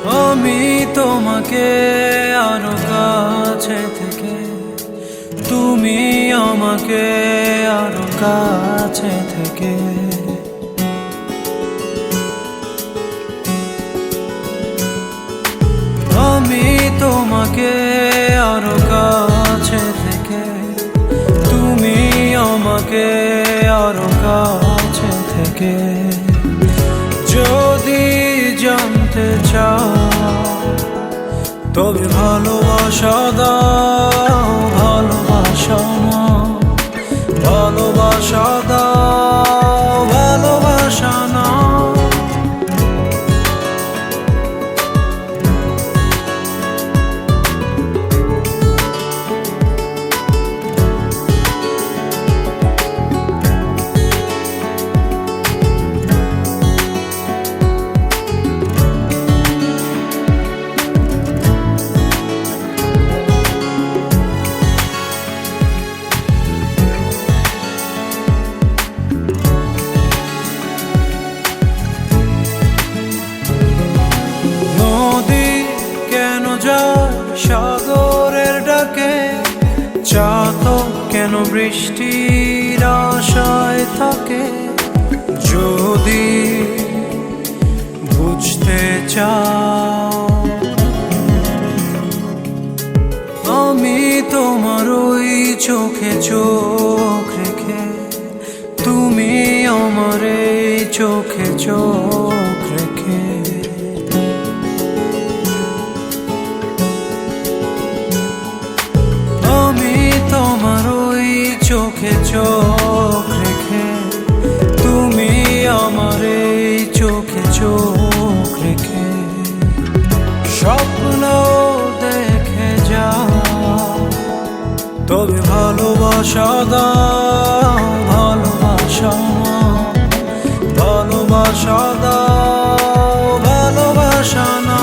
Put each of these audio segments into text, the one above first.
আমি তোমাকে আরো কাছে থেকে, তুমি আমাকে আরো কাছে থেকে। আমি তোমাকে আরো কাছে থেকে, তুমি আমাকে আরো কাছে থেকে। যদি জানতে চাও তবে ভালোবাসা দাও, ভালোবাসা না, ভালোবাসা দাও, ভালোবাসা না। সাগরের ডাকে চাতক কেন বৃষ্টির আশায় থাকে? যদি বুঝতে চাও আমি তোমার ওই চোখে চোখ রেখে, তুমি আমার এই চোখে চোখ রেখে। চোখে চোখ রেখে, তুমি আমার এই চোখে চোখ রেখে। স্বপ্ন দেখে যাও তবে ভালোবাসা দাও, ভালোবাসা না, ভালোবাসা দাও, ভালোবাসা না।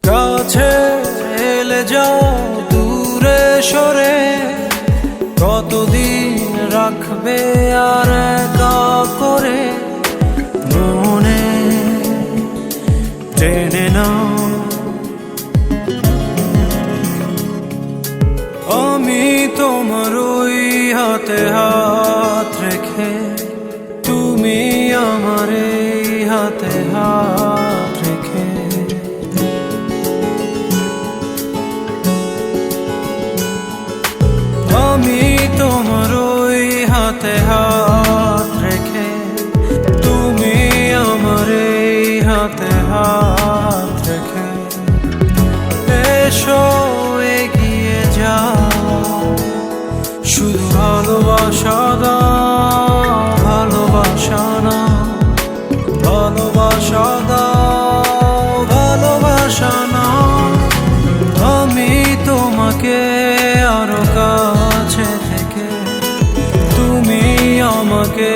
কাছে এলে যাও দূরে সরে, কতদিন রাখবে আর একা করে? মনে টেনে নাও আমি তোমার ওই হাতে হাত রেখে, তুমি আমার এই হাতে হাত রেখে। আমি তোমার ওই হাতে হাত রেখে, তুমি আমার এই হাতে হাত রেখে। এসো এগিয়ে যাও, শুধু ভালোবাসা দাও, ভালোবাসা না, ভালোবাসা দাও, ভালোবাসা না। আমি তোমাকে আরো কাছে থেকে, তুমি আমাকে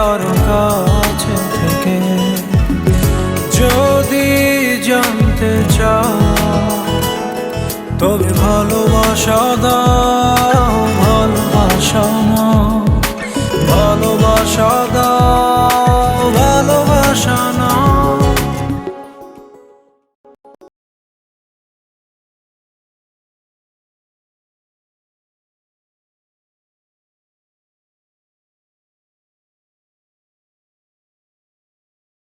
আরো কাছে থেকে। যদি জানতে চাও তবে ভালোবাসা দাও, ভালোবাসা।